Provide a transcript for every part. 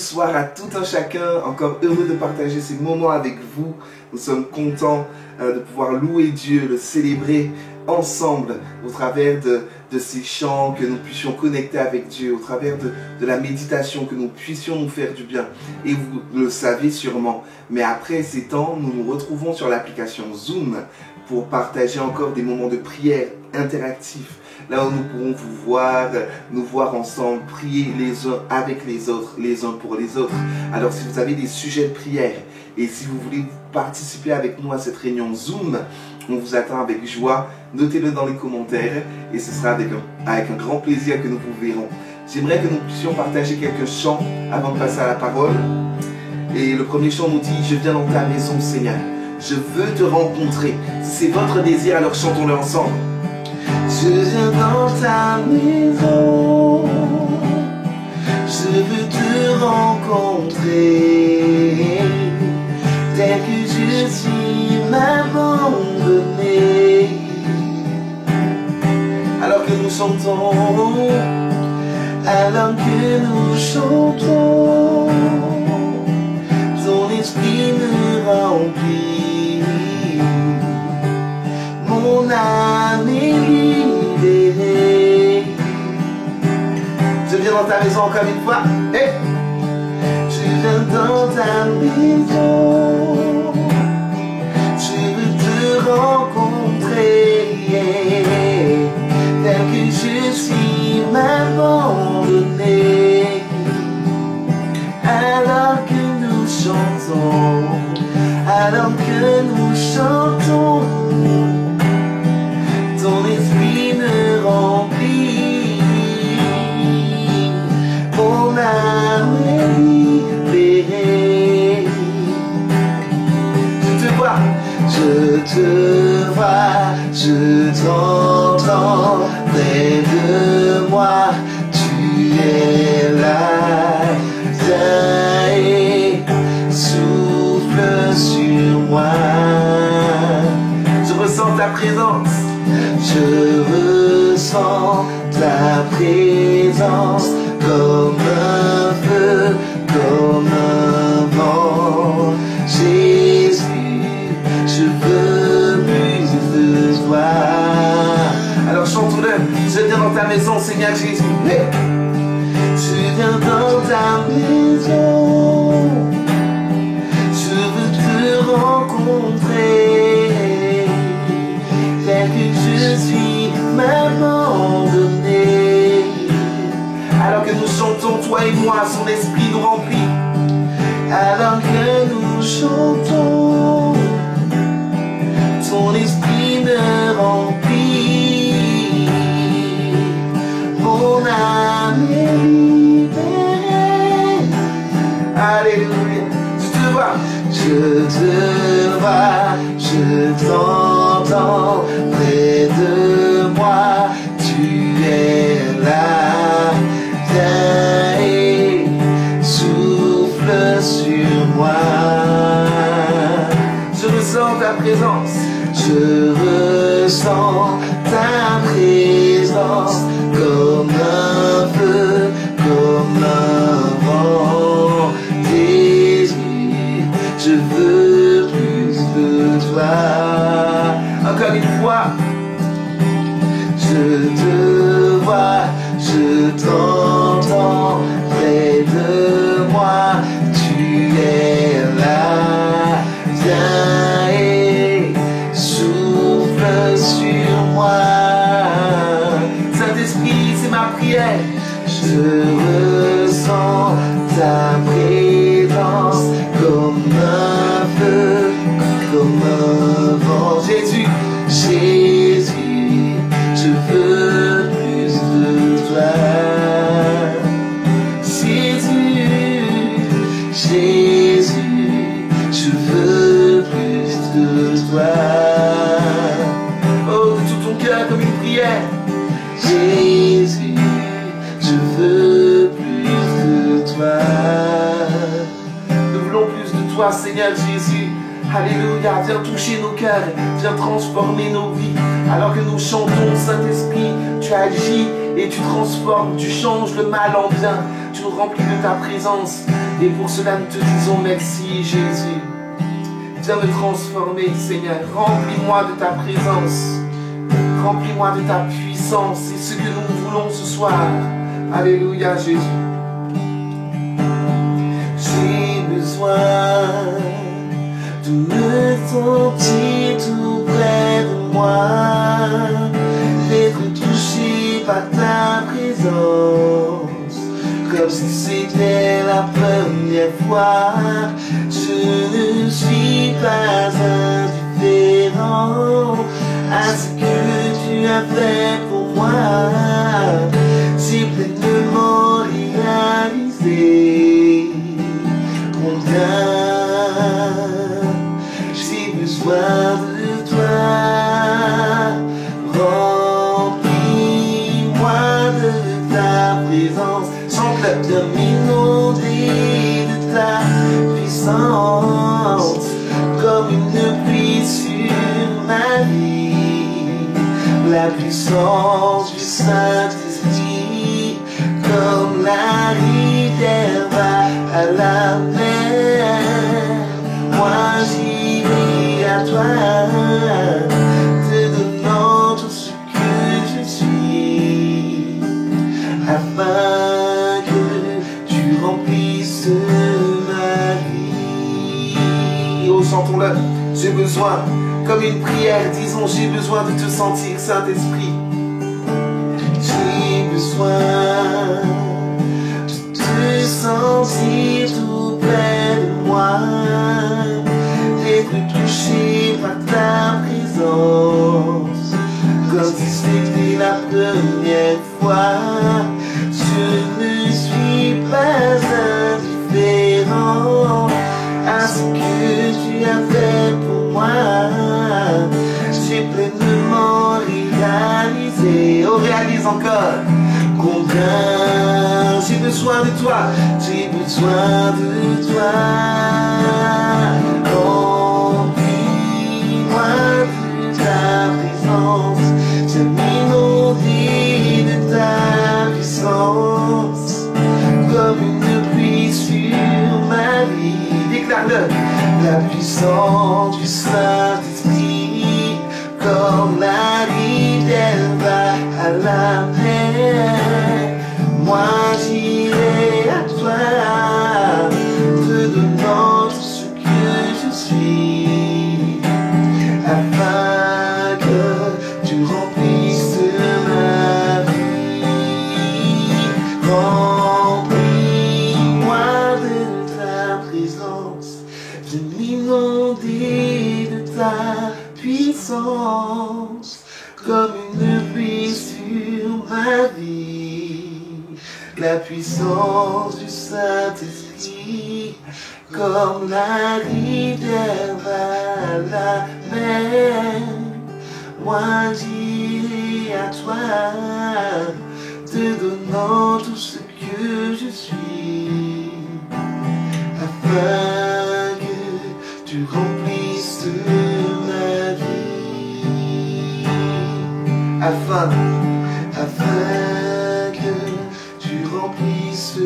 bonsoir à tout un chacun, encore heureux de partager ces moments avec vous. Nous sommes contents de pouvoir louer Dieu, le célébrer ensemble au travers de ces chants, que nous puissions connecter avec Dieu, au travers de la méditation, que nous puissions nous faire du bien. Et vous le savez sûrement, mais après ces temps, nous nous retrouvons sur l'application Zoom pour partager encore des moments de prière interactifs. Là où nous pourrons nous voir ensemble, prier les uns avec les autres, les uns pour les autres. Alors si vous avez des sujets de prière et si vous voulez participer avec nous à cette réunion Zoom, on vous attend avec joie. Notez-le dans les commentaires et ce sera avec un grand plaisir que nous vous verrons. J'aimerais que nous puissions partager quelques chants avant de passer à la parole. Et le premier chant nous dit « Je viens dans ta maison, Seigneur. Je veux te rencontrer. » Si c'est votre désir, alors chantons-le ensemble. Je viens dans ta maison, je veux te rencontrer, tel que je suis m'abandonner. Alors que nous chantons, ton esprit me remplit, mon âme est libérée. Je viens dans ta maison encore une fois. Hey. Je viens dans ta maison, je veux te rencontrer, tel que je suis m'abandonner. Alors que nous chantons, ton esprit me remplit, mon âme est libérée. Je te vois, je t'entends près de moi, tu es là, viens et souffle sur moi. Je ressens ta présence. Je ressens ta présence comme un feu, comme un vent. Jésus, je veux plus de toi. Alors chantons-le. Je viens dans ta maison, Seigneur Jésus. Hey. Je viens dans ta maison, je veux te rencontrer, tel que je suis m'abandonner. Alors que nous chantons, toi et moi, son esprit nous remplit. Alors que nous chantons, ton esprit me remplit, mon âme est libérée. Alléluia. Je te vois, je t'entends près de moi, tu es là, viens et souffle sur moi. Je ressens ta présence, je ressens ta présence comme un feu, comme un vent. Jésus, je veux plus de toi. Encore une fois, je te vois, je t'entends près de moi, tu es là, viens et souffle sur moi. Saint-Esprit, c'est ma prière. Je ressens ta présence comme un feu, comme un vent. Jésus, Jésus, je veux plus de toi. Jésus, Jésus, je veux plus de toi. Oh, de tout ton cœur comme une prière. Jésus, je veux plus de toi. Nous voulons plus de toi, Seigneur Jésus. Alléluia, viens toucher nos cœurs, viens transformer nos vies. Alors que nous chantons, Saint-Esprit, tu agis et tu transformes, tu changes le mal en bien. Tu nous remplis de ta présence Et pour cela, nous te disons merci, Jésus. Viens me transformer, Seigneur. Remplis-moi de ta présence. Remplis-moi de ta puissance. C'est ce que nous voulons ce soir. Alléluia, Jésus. J'ai besoin de me sentir tout près de moi, d'être touché par ta présence, comme si c'était la première fois. Je ne suis pas indifférent à ce que tu as fait pour moi. J'ai pleinement réalisé combien j'ai besoin de toi. Remplis-moi de ta présence. Chante-le. Viens m'inonder de ta puissance, comme une pluie sur ma vie. La puissance du Saint-Esprit, comme la rivière va à la mer. Moi j'irai à toi, te donnant tout ce que je suis, afin que tu remplisses ma vie. Oh, chantons-le. J'ai besoin, comme une prière, disons, j'ai besoin de te sentir, Saint-Esprit. J'ai besoin de te sentir tout près de moi, d'être touché par ta présence, comme si c'était la première fois. Je ne suis pas indifférent à ce que tu as fait pour moi. J'ai pleinement réalisé, oh réalise encore, combien j'ai besoin de toi, j'ai besoin de toi. Remplis-moi de ta présence, j'ai m'inonder de ta puissance, comme une pluie sur ma vie. Déclare-le. La puissance du Saint-Esprit, comme la rivière va à la mer. Moi j'irai à toi, te donnant tout ce que je suis, afin que tu remplisses ma vie. Remplis-moi de ta présence, de m'inonder de ta puissance, comme une pluie sur ma vie. La puissance du Saint-Esprit, comme la rivière va à la mer. Moi j'irai à toi, te donnant tout ce que je suis, afin que tu remplisses ma vie, afin que tu remplisses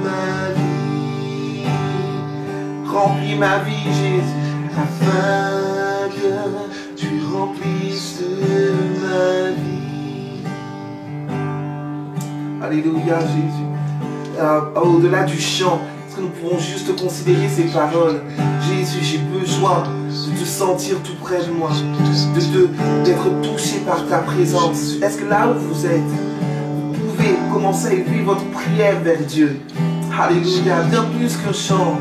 ma vie. Remplis ma vie, Jésus, afin que tu remplisses ma vie. Alléluia, Jésus. Au-delà du chant, est-ce que nous pouvons juste considérer ces paroles? Jésus, j'ai besoin de te sentir tout près de moi, d'être touché par ta présence. Est-ce que là où vous êtes, vous pouvez commencer à élever votre prière vers Dieu? Alléluia, bien plus qu'un chant,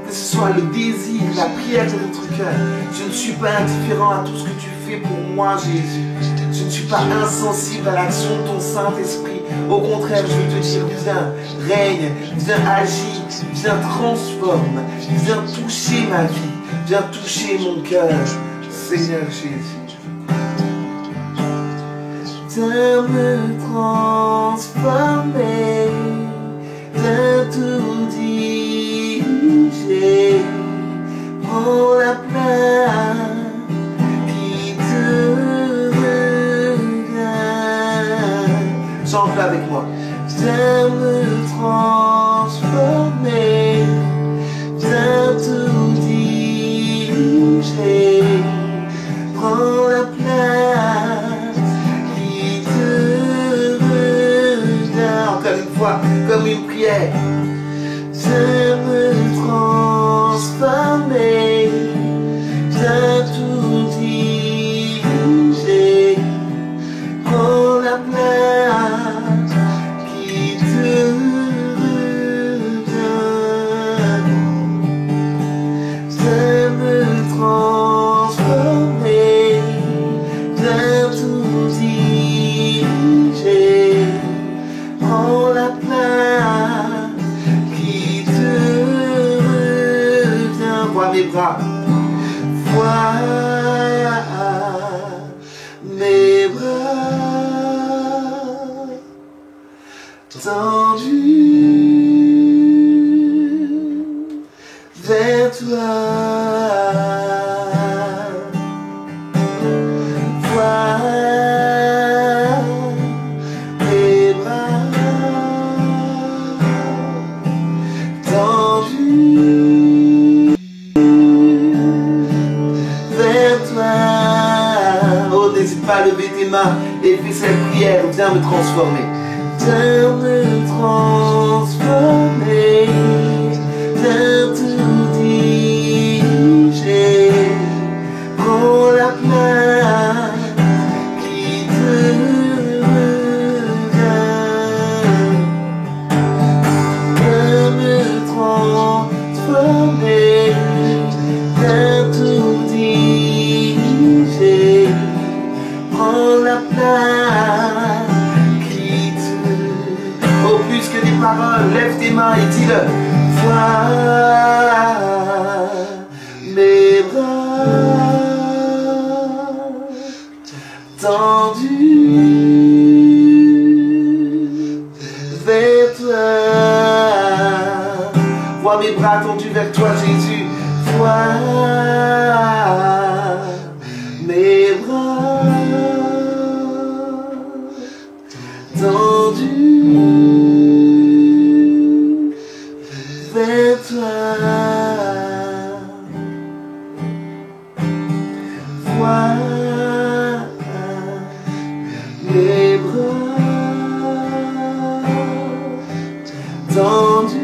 que ce soit le désir, la prière de votre cœur. Je ne suis pas indifférent à tout ce que tu fais pour moi, Jésus. Je ne suis pas insensible à l'action de ton Saint-Esprit. Au contraire, je veux te dire, viens, règne, viens, agis, viens, transforme, viens toucher ma vie, viens toucher mon cœur, Seigneur Jésus. Viens me transformer, viens tout diriger, prends la place qui te revient. Chante avec moi. Viens me transformer, prêt. Viens me transformer, viens tout diriger, prends la place qui te revient. Viens me transformer, viens tout diriger, prends la place qui te revient. Vois mes bras, vois mes bras tendus vers toi. Vois mes bras tendus vers toi. Oh, n'hésite pas à lever tes mains et fais cette prière. Viens me transformer. Viens me transformer. Viens tout diriger. Prends la place qui te revient. Viens me transformer. Viens tout diriger. Prends la place qui te... Oh, plus que des paroles, lève tes mains et dis-le. Vois mes bras tendus vers toi. Vois mes bras tendus vers toi, Jésus. Vois mes bras tendus vers toi. Vois mes bras tendus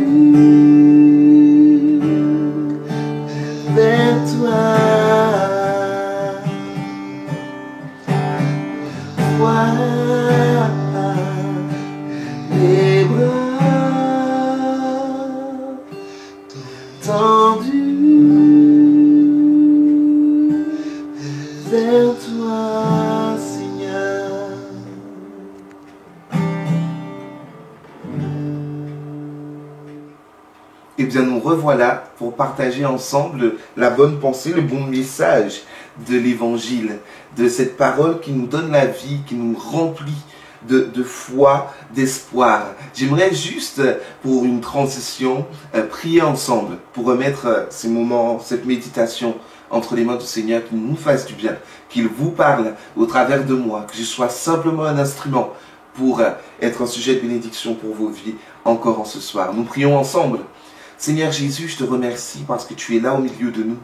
vers toi. Vois mes bras tendus vers toi, Seigneur. Eh bien, nous revoilà pour partager ensemble la bonne pensée, le bon message de l'Évangile, de cette parole qui nous donne la vie, qui nous remplit de foi, d'espoir. J'aimerais juste, pour une transition, prier ensemble, pour remettre ces moments, cette méditation entre les mains du Seigneur, qu'il nous fasse du bien, qu'il vous parle au travers de moi, que je sois simplement un instrument pour être un sujet de bénédiction pour vos vies encore en ce soir. Nous prions ensemble. Seigneur Jésus, je te remercie parce que tu es là au milieu de nous.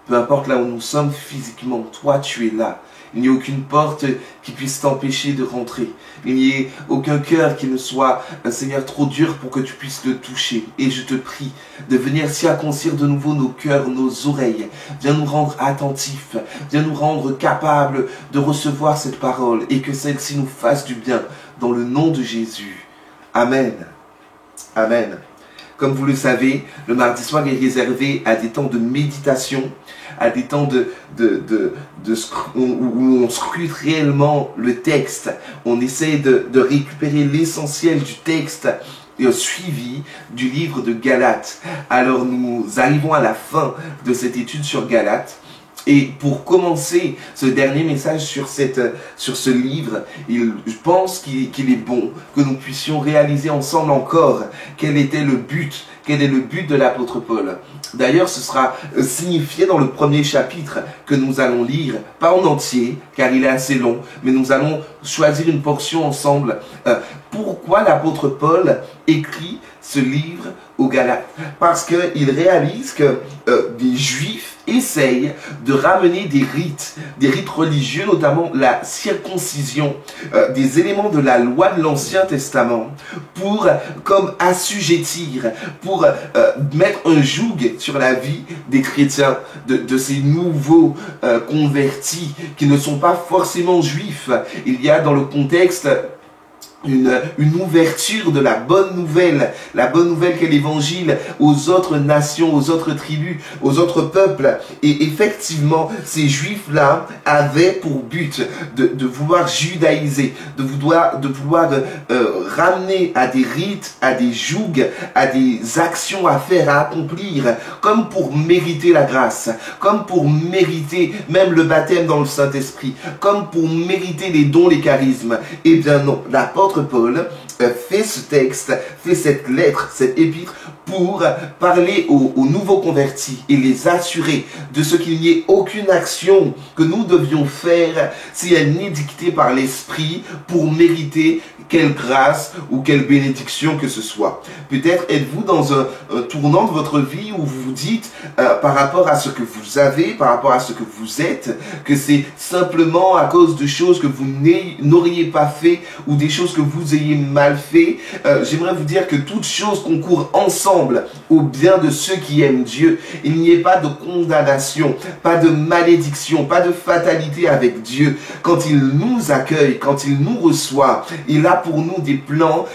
Peu importe là où nous sommes physiquement, toi tu es là. Il n'y a aucune porte qui puisse t'empêcher de rentrer. Il n'y a aucun cœur qui ne soit, Seigneur, trop dur pour que tu puisses le toucher. Et je te prie de venir circoncire de nouveau nos cœurs, nos oreilles. Viens nous rendre attentifs. Viens nous rendre capables de recevoir cette parole et que celle-ci nous fasse du bien. Dans le nom de Jésus. Amen. Amen. Comme vous le savez, le mardi soir est réservé à des temps de méditation, à des temps où on scrute réellement le texte. On essaie de récupérer l'essentiel du texte suivi du livre de Galates. Alors nous arrivons à la fin de cette étude sur Galates. Et pour commencer ce dernier message sur ce livre, je pense qu'il est bon que nous puissions réaliser ensemble encore quel est le but de l'apôtre Paul. D'ailleurs, ce sera signifié dans le premier chapitre que nous allons lire, pas en entier, car il est assez long, mais nous allons choisir une portion ensemble. Pourquoi l'apôtre Paul écrit ce livre aux Galates parce qu'il réalise que des Juifs essayent de ramener des rites religieux, notamment la circoncision, des éléments de la loi de l'Ancien Testament, pour comme assujettir, pour mettre un joug sur la vie des chrétiens, de ces nouveaux convertis qui ne sont pas forcément juifs. Il y a dans le contexte une ouverture de la bonne nouvelle qu'est l'évangile aux autres nations, aux autres tribus, aux autres peuples. Et effectivement, ces juifs-là avaient pour but de vouloir judaïser, de vouloir ramener à des rites, à des jougs, à des actions à faire, à accomplir, comme pour mériter la grâce, comme pour mériter même le baptême dans le Saint-Esprit, comme pour mériter les dons, les charismes. Eh bien non, l'apôtre Paul fait ce texte, fait cette lettre, cette épître pour parler aux nouveaux convertis et les assurer de ce qu'il n'y ait aucune action que nous devions faire si elle n'est dictée par l'Esprit pour mériter quelle grâce ou quelle bénédiction que ce soit. Peut-être êtes-vous dans un tournant de votre vie où vous vous dites par rapport à ce que vous avez, par rapport à ce que vous êtes, que c'est simplement à cause de choses que vous n'auriez pas fait ou des choses que vous ayez mal fait. J'aimerais vous dire que toutes choses concourent ensemble au bien de ceux qui aiment Dieu. Il n'y ait pas de condamnation, pas de malédiction, pas de fatalité avec Dieu. Quand il nous accueille, quand il nous reçoit, il a pour nous des plans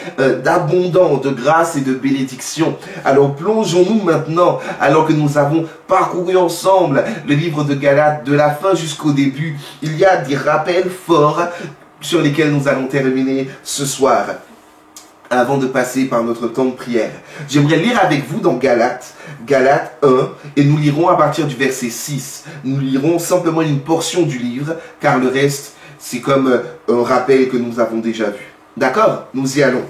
d'abondance, de grâce et de bénédiction. Alors plongeons-nous maintenant, alors que nous avons parcouru ensemble le livre de Galates, de la fin jusqu'au début. Il y a des rappels forts sur lesquels nous allons terminer ce soir, avant de passer par notre temps de prière. J'aimerais lire avec vous dans Galates 1, et nous lirons à partir du verset 6. Nous lirons simplement une portion du livre, car le reste, c'est comme un rappel que nous avons déjà vu. D'accord? Nous y allons.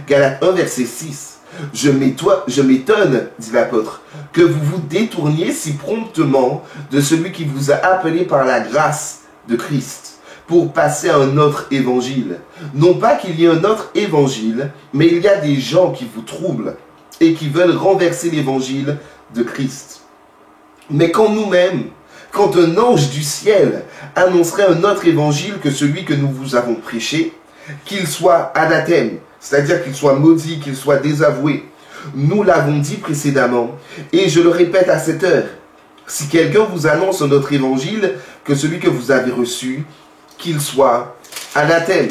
Galates 1, verset 6. Je m'étonne, dit l'apôtre, que vous vous détourniez si promptement de celui qui vous a appelé par la grâce de Christ, pour passer à un autre évangile. Non pas qu'il y ait un autre évangile, mais il y a des gens qui vous troublent et qui veulent renverser l'évangile de Christ. Mais quand nous-mêmes, quand un ange du ciel annoncerait un autre évangile que celui que nous vous avons prêché, qu'il soit anathème, c'est-à-dire qu'il soit maudit, qu'il soit désavoué, nous l'avons dit précédemment, et je le répète à cette heure, si quelqu'un vous annonce un autre évangile que celui que vous avez reçu, qu'il soit anathème.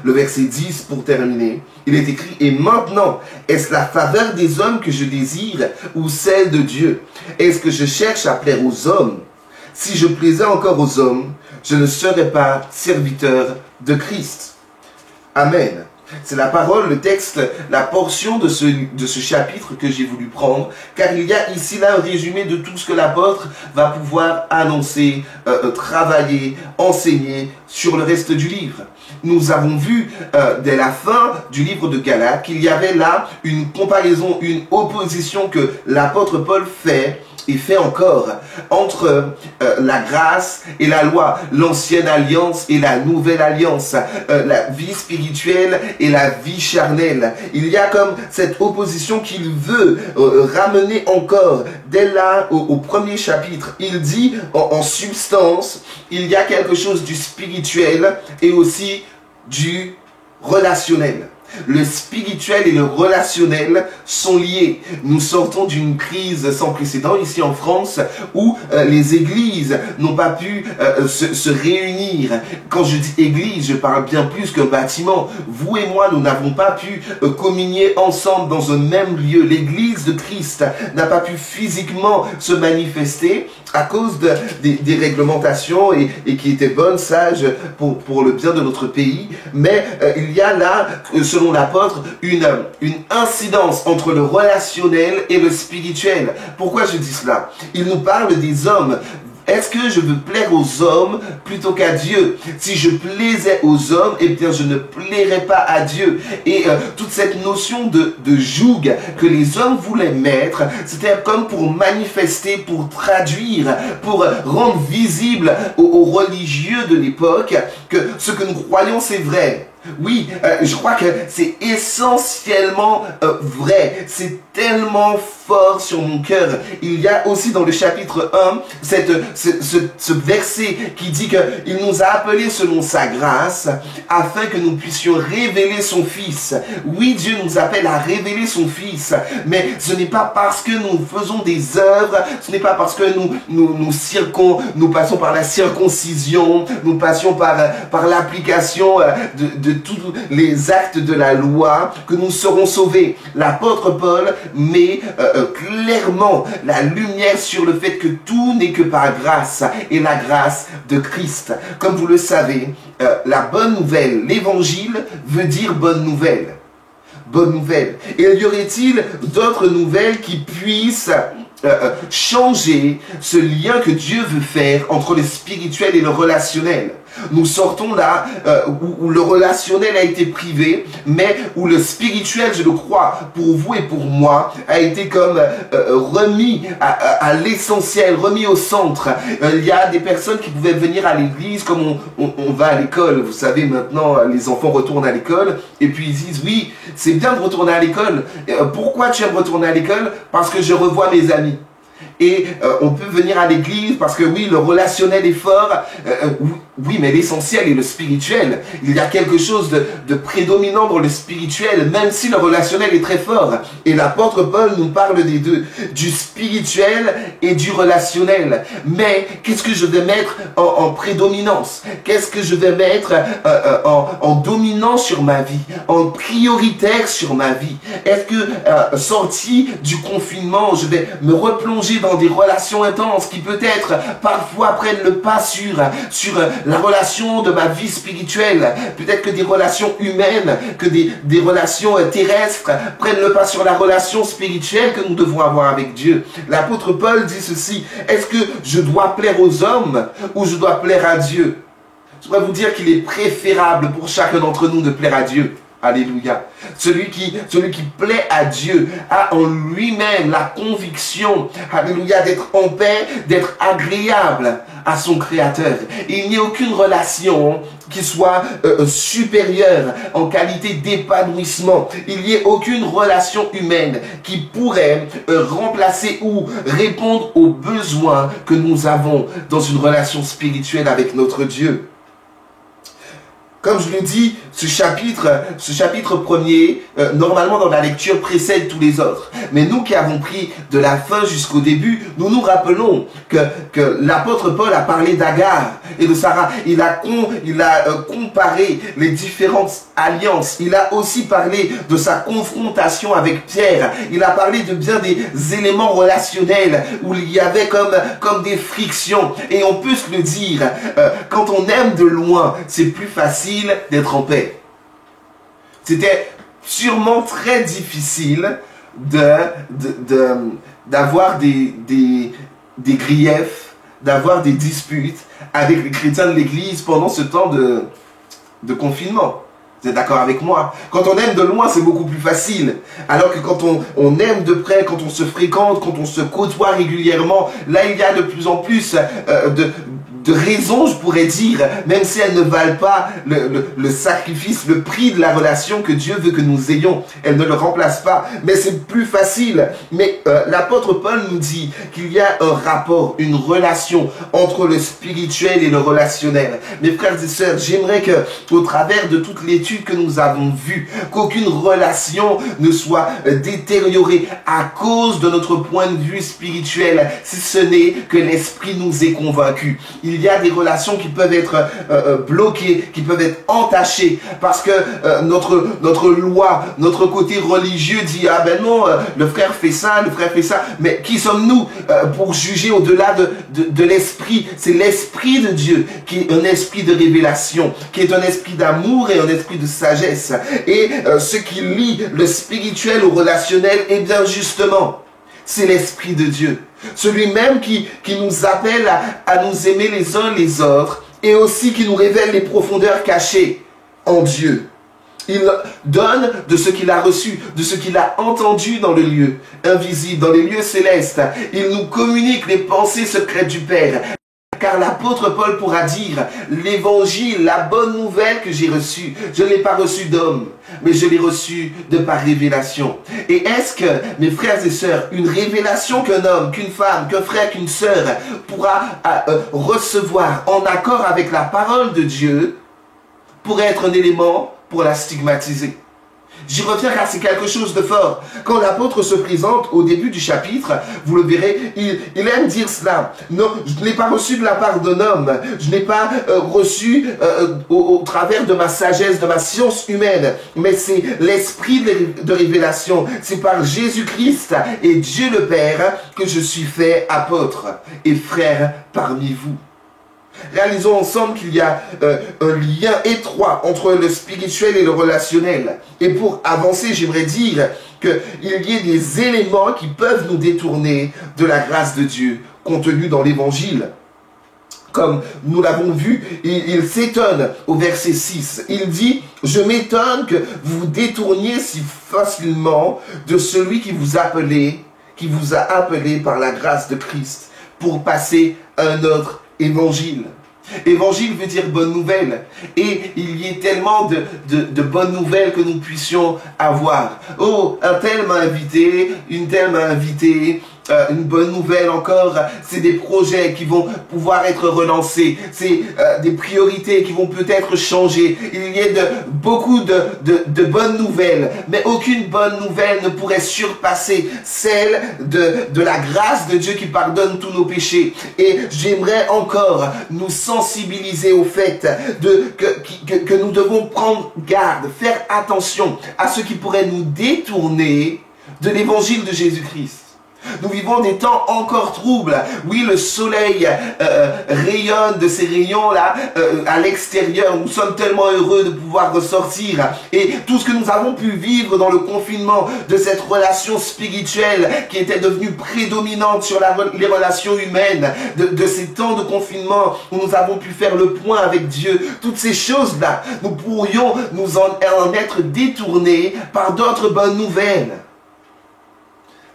Le verset 10 pour terminer, il est écrit, et maintenant, est-ce la faveur des hommes que je désire ou celle de Dieu? Est-ce que je cherche à plaire aux hommes? Si je plaisais encore aux hommes, je ne serais pas serviteur de Christ. Amen. C'est la parole, le texte, la portion de ce chapitre que j'ai voulu prendre, car il y a ici là un résumé de tout ce que l'apôtre va pouvoir annoncer, travailler, enseigner sur le reste du livre. Nous avons vu dès la fin du livre de Galates qu'il y avait là une comparaison, une opposition que l'apôtre Paul fait et fait encore entre la grâce et la loi, l'ancienne alliance et la nouvelle alliance, la vie spirituelle et la vie charnelle. Il y a comme cette opposition qu'il veut ramener encore dès là au premier chapitre. Il dit en substance, il y a quelque chose du spirituel et aussi du relationnel. Le spirituel et le relationnel sont liés. Nous sortons d'une crise sans précédent ici en France où les églises n'ont pas pu se réunir. Quand je dis église, je parle bien plus qu'un bâtiment. Vous et moi, nous n'avons pas pu communier ensemble dans un même lieu. L'église de Christ n'a pas pu physiquement se manifester à cause des réglementations et qui étaient bonnes, sages pour le bien de notre pays. Mais il y a là, selon l'apôtre, une incidence entre le relationnel et le spirituel. Pourquoi je dis cela? Il nous parle des hommes. Est-ce que je veux plaire aux hommes plutôt qu'à Dieu? Si je plaisais aux hommes, eh bien je ne plairais pas à Dieu. Et toute cette notion de joug que les hommes voulaient mettre, c'était comme pour manifester, pour traduire, pour rendre visible aux religieux de l'époque que ce que nous croyons c'est vrai. Oui, je crois que c'est essentiellement vrai. C'est tellement fort sur mon cœur. Il y a aussi dans le chapitre 1 ce verset qui dit qu'il nous a appelés selon sa grâce afin que nous puissions révéler son Fils. Oui, Dieu nous appelle à révéler son Fils, mais ce n'est pas parce que nous faisons des œuvres, ce n'est pas parce que nous passons par la circoncision, nous passions par l'application de tous les actes de la loi que nous serons sauvés. L'apôtre Paul met clairement la lumière sur le fait que tout n'est que par grâce et la grâce de Christ. Comme vous le savez, la bonne nouvelle, l'évangile veut dire bonne nouvelle. Bonne nouvelle. Et y aurait-il d'autres nouvelles qui puissent changer ce lien que Dieu veut faire entre le spirituel et le relationnel? Nous sortons là où le relationnel a été privé, mais où le spirituel, je le crois, pour vous et pour moi, a été comme remis à l'essentiel, remis au centre. Il y a des personnes qui pouvaient venir à l'église comme on va à l'école. Vous savez, maintenant, les enfants retournent à l'école et puis ils disent, oui, c'est bien de retourner à l'école. Pourquoi tu aimes retourner à l'école? Parce que je revois mes amis. Et on peut venir à l'église parce que oui, le relationnel est fort, oui, mais l'essentiel est le spirituel. Il y a quelque chose de prédominant dans le spirituel, même si le relationnel est très fort. Et l'apôtre Paul nous parle des deux, du spirituel et du relationnel. Mais qu'est-ce que je vais mettre en prédominance? Qu'est-ce que je vais mettre en dominant sur ma vie, en prioritaire sur ma vie? Est-ce que sorti du confinement, je vais me replonger dans des relations intenses qui peut-être parfois prennent le pas sur la relation de ma vie spirituelle, peut-être que des relations humaines, que des relations terrestres prennent le pas sur la relation spirituelle que nous devons avoir avec Dieu. L'apôtre Paul dit ceci: est-ce que je dois plaire aux hommes ou je dois plaire à Dieu? Je dois vous dire qu'il est préférable pour chacun d'entre nous de plaire à Dieu. Alléluia. Celui qui plaît à Dieu a en lui-même la conviction, alléluia, d'être en paix, d'être agréable à son Créateur. Et il n'y a aucune relation qui soit supérieure en qualité d'épanouissement. Il n'y a aucune relation humaine qui pourrait remplacer ou répondre aux besoins que nous avons dans une relation spirituelle avec notre Dieu. Comme je le dis, ce chapitre premier, normalement dans la lecture, précède tous les autres. Mais nous qui avons pris de la fin jusqu'au début, nous nous rappelons que l'apôtre Paul a parlé d'Agar et de Sarah. Il a comparé les différentes alliances. Il a aussi parlé de sa confrontation avec Pierre. Il a parlé de bien des éléments relationnels où il y avait comme des frictions. Et on peut se le dire, quand on aime de loin, c'est plus facile d'être en paix. C'était sûrement très difficile d'avoir des griefs, d'avoir des disputes avec les chrétiens de l'église pendant ce temps de confinement. Vous êtes d'accord avec moi? Quand on aime de loin, c'est beaucoup plus facile. Alors que quand on aime de près, quand on se fréquente, quand on se côtoie régulièrement, là il y a de plus en plus de raisons, je pourrais dire, même si elles ne valent pas le sacrifice, le prix de la relation que Dieu veut que nous ayons. Elles ne le remplacent pas, mais c'est plus facile. Mais l'apôtre Paul nous dit qu'il y a un rapport, une relation entre le spirituel et le relationnel. Mes frères et sœurs, j'aimerais qu'au travers de toute l'étude que nous avons vue, qu'aucune relation ne soit détériorée à cause de notre point de vue spirituel, si ce n'est que l'esprit nous est convaincu. Il y a des relations qui peuvent être bloquées, qui peuvent être entachées, parce que notre loi, notre côté religieux dit, ah ben non, le frère fait ça, mais qui sommes-nous pour juger au-delà de l'esprit? C'est l'esprit de Dieu qui est un esprit de révélation, qui est un esprit d'amour et un esprit de sagesse. Et ce qui lie le spirituel au relationnel, eh bien justement, c'est l'Esprit de Dieu. Celui-même qui nous appelle à nous aimer les uns les autres et aussi qui nous révèle les profondeurs cachées en Dieu. Il donne de ce qu'il a reçu, de ce qu'il a entendu dans le lieu invisible, dans les lieux célestes. Il nous communique les pensées secrètes du Père. Car l'apôtre Paul pourra dire, l'évangile, la bonne nouvelle que j'ai reçue, je ne l'ai pas reçue d'homme, mais je l'ai reçue de par révélation. Et est-ce que, mes frères et sœurs, une révélation qu'un homme, qu'une femme, qu'un frère, qu'une sœur pourra recevoir en accord avec la parole de Dieu pourrait être un élément pour la stigmatiser? J'y reviens car c'est quelque chose de fort. Quand l'apôtre se présente au début du chapitre, vous le verrez, il aime dire cela. Non, je ne l'ai pas reçu de la part d'un homme. Je n'ai pas reçu au travers de ma sagesse, de ma science humaine. Mais c'est l'esprit de révélation. C'est par Jésus-Christ et Dieu le Père que je suis fait apôtre et frère parmi vous. Réalisons ensemble qu'il y a un lien étroit entre le spirituel et le relationnel. Et pour avancer, j'aimerais dire qu'il y ait des éléments qui peuvent nous détourner de la grâce de Dieu contenue dans l'Évangile. Comme nous l'avons vu, il s'étonne au verset 6. Il dit, « Je m'étonne que vous vous détourniez si facilement de celui qui vous a appelé par la grâce de Christ pour passer à un autre évangile. » Évangile veut dire bonne nouvelle. Et il y a tellement de bonnes nouvelles que nous puissions avoir. Oh, un tel m'a invité, une telle m'a invité. Une bonne nouvelle encore, c'est des projets qui vont pouvoir être relancés. C'est des priorités qui vont peut-être changer. Il y a beaucoup de bonnes nouvelles. Mais aucune bonne nouvelle ne pourrait surpasser celle de la grâce de Dieu qui pardonne tous nos péchés. Et j'aimerais encore nous sensibiliser au fait que nous devons prendre garde, faire attention à ce qui pourrait nous détourner de l'évangile de Jésus-Christ. Nous vivons des temps encore troubles. Oui, le soleil rayonne de ces rayons-là à l'extérieur. Nous sommes tellement heureux de pouvoir ressortir. Et tout ce que nous avons pu vivre dans le confinement de cette relation spirituelle qui était devenue prédominante sur les relations humaines, de ces temps de confinement où nous avons pu faire le point avec Dieu, toutes ces choses-là, nous pourrions nous en être détournés par d'autres bonnes nouvelles.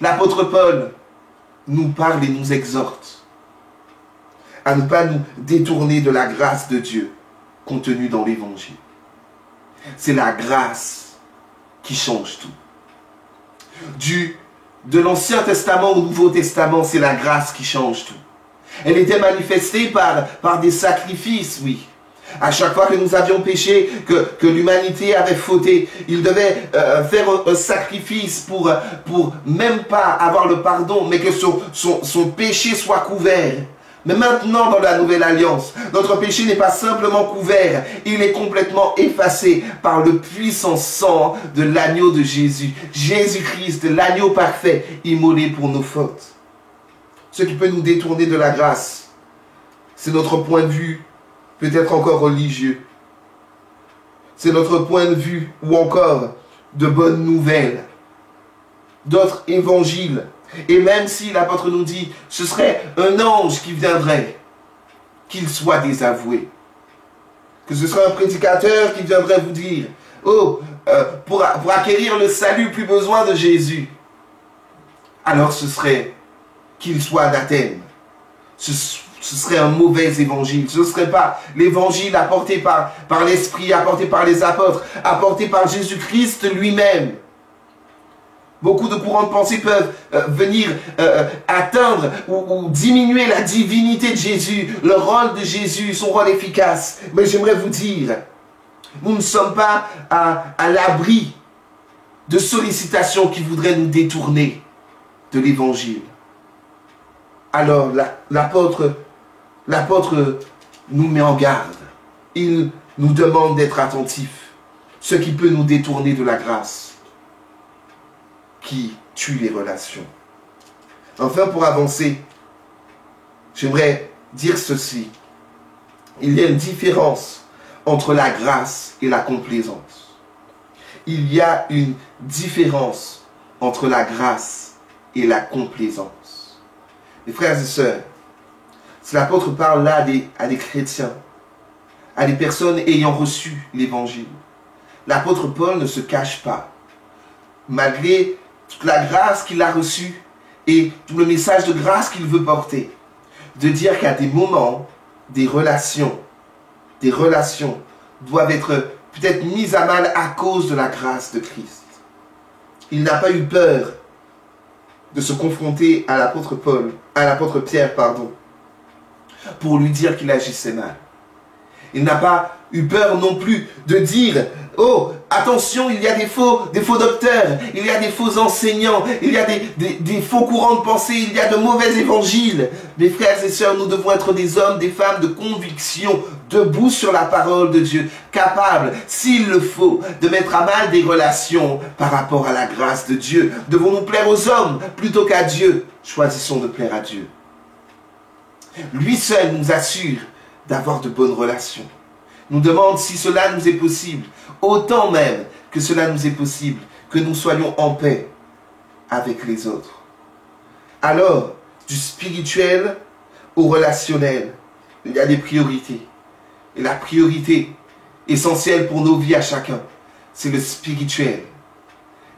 L'apôtre Paul nous parle et nous exhorte à ne pas nous détourner de la grâce de Dieu contenue dans l'Évangile. C'est la grâce qui change tout. De l'Ancien Testament au Nouveau Testament, c'est la grâce qui change tout. Elle était manifestée par des sacrifices, oui. À chaque fois que nous avions péché, que l'humanité avait fauté, il devait faire un sacrifice pour même pas avoir le pardon, mais que son péché soit couvert. Mais maintenant, dans la Nouvelle Alliance, notre péché n'est pas simplement couvert, il est complètement effacé par le puissant sang de l'agneau de Jésus. Jésus-Christ, l'agneau parfait, immolé pour nos fautes. Ce qui peut nous détourner de la grâce, c'est notre point de vue, peut-être encore religieux. C'est notre point de vue, ou encore de bonnes nouvelles, d'autres évangiles. Et même si l'apôtre nous dit, ce serait un ange qui viendrait, qu'il soit désavoué. Que ce serait un prédicateur qui viendrait vous dire, oh, pour acquérir le salut, plus besoin de Jésus. Alors ce serait qu'il soit anathème. Ce serait un mauvais évangile. Ce ne serait pas l'évangile apporté par l'Esprit, apporté par les apôtres, apporté par Jésus-Christ lui-même. Beaucoup de courants de pensée peuvent venir atteindre ou diminuer la divinité de Jésus, le rôle de Jésus, son rôle efficace. Mais j'aimerais vous dire, nous ne sommes pas à l'abri de sollicitations qui voudraient nous détourner de l'évangile. Alors l'apôtre nous met en garde. Il nous demande d'être attentifs. Ce qui peut nous détourner de la grâce qui tue les relations. Enfin, pour avancer, j'aimerais dire ceci. Il y a une différence entre la grâce et la complaisance. Il y a une différence entre la grâce et la complaisance. Mes frères et sœurs, si l'apôtre parle là à des chrétiens, à des personnes ayant reçu l'évangile, l'apôtre Paul ne se cache pas. Malgré toute la grâce qu'il a reçue et tout le message de grâce qu'il veut porter, de dire qu'à des moments, des relations doivent être peut-être mises à mal à cause de la grâce de Christ. Il n'a pas eu peur de se confronter à l'apôtre Pierre, pour lui dire qu'il agissait mal. Il n'a pas eu peur non plus de dire « Oh, attention, il y a des faux docteurs, il y a des faux enseignants, il y a des faux courants de pensée, il y a de mauvais évangiles. » Mes frères et sœurs, nous devons être des hommes, des femmes de conviction, debout sur la parole de Dieu, capables, s'il le faut, de mettre à mal des relations par rapport à la grâce de Dieu. Devons-nous plaire aux hommes plutôt qu'à Dieu? Choisissons de plaire à Dieu. Lui seul nous assure d'avoir de bonnes relations. Nous demande si cela nous est possible, autant même que cela nous est possible, que nous soyons en paix avec les autres. Alors, du spirituel au relationnel, il y a des priorités. Et la priorité essentielle pour nos vies à chacun, c'est le spirituel.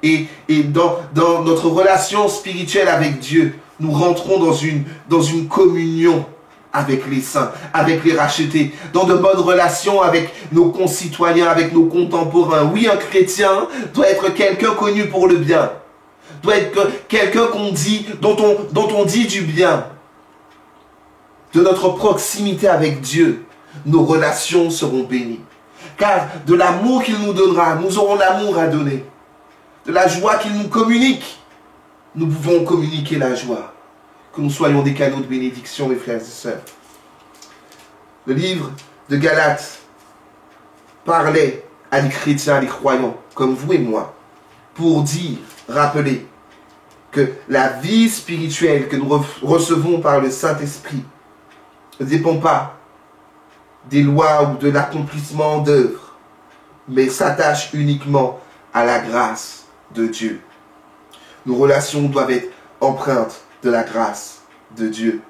Et dans notre relation spirituelle avec Dieu, nous rentrons dans une communion avec les saints, avec les rachetés, dans de bonnes relations avec nos concitoyens, avec nos contemporains. Oui, un chrétien doit être quelqu'un connu pour le bien, doit être quelqu'un dont on dit du bien. De notre proximité avec Dieu, nos relations seront bénies. Car de l'amour qu'il nous donnera, nous aurons l'amour à donner. De la joie qu'il nous communique, nous pouvons communiquer la joie. Que nous soyons des canaux de bénédiction, mes frères et sœurs. Le livre de Galates parlait à des chrétiens, à des croyants, comme vous et moi, pour rappeler que la vie spirituelle que nous recevons par le Saint-Esprit ne dépend pas des lois ou de l'accomplissement d'œuvres, mais s'attache uniquement à la grâce de Dieu. Nos relations doivent être empreintes de la grâce de Dieu.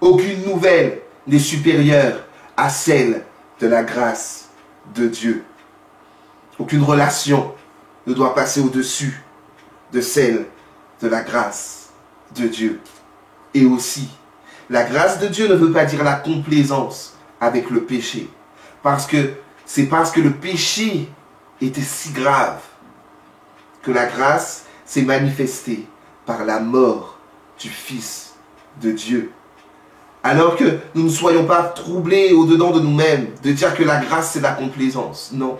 Aucune nouvelle n'est supérieure à celle de la grâce de Dieu. Aucune relation ne doit passer au-dessus de celle de la grâce de Dieu. Et aussi, la grâce de Dieu ne veut pas dire la complaisance avec le péché. C'est parce que le péché était si grave que la grâce s'est manifestée par la mort du Fils de Dieu. Alors que nous ne soyons pas troublés au-dedans de nous-mêmes de dire que la grâce c'est la complaisance. Non.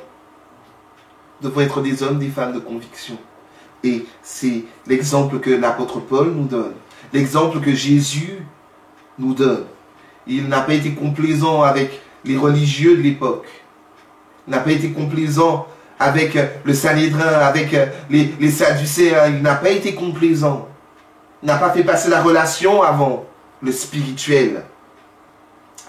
Nous devons être des hommes, des femmes de conviction. Et c'est l'exemple que l'apôtre Paul nous donne. L'exemple que Jésus nous donne. Il n'a pas été complaisant avec les religieux de l'époque. Il n'a pas été complaisant avec le Sanhédrin, avec les Sadducéens. Il n'a pas été complaisant. Il n'a pas fait passer la relation avant le spirituel.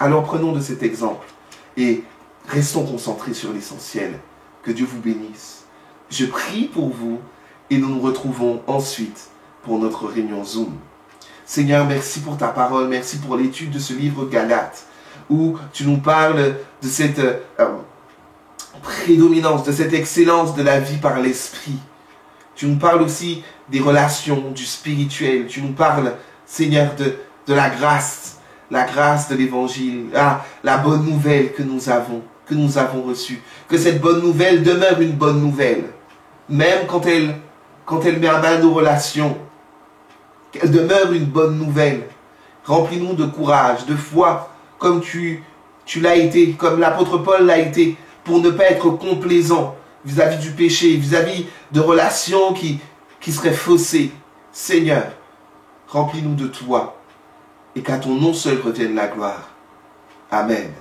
Alors prenons de cet exemple et restons concentrés sur l'essentiel. Que Dieu vous bénisse. Je prie pour vous et nous nous retrouvons ensuite pour notre réunion Zoom. Seigneur, merci pour ta parole, merci pour l'étude de ce livre Galates, où tu nous parles de cette prédominance, de cette excellence de la vie par l'esprit. Tu nous parles aussi des relations, du spirituel. Tu nous parles, Seigneur, de la grâce de l'évangile, la bonne nouvelle que nous avons reçue. Que cette bonne nouvelle demeure une bonne nouvelle, même quand elle met à mal nos relations. Qu'elle demeure une bonne nouvelle. Remplis-nous de courage, de foi, comme tu l'as été, comme l'apôtre Paul l'a été, pour ne pas être complaisant vis-à-vis du péché, vis-à-vis de relations qui seraient faussées. Seigneur, remplis-nous de toi, et qu'à ton nom seul revienne la gloire. Amen.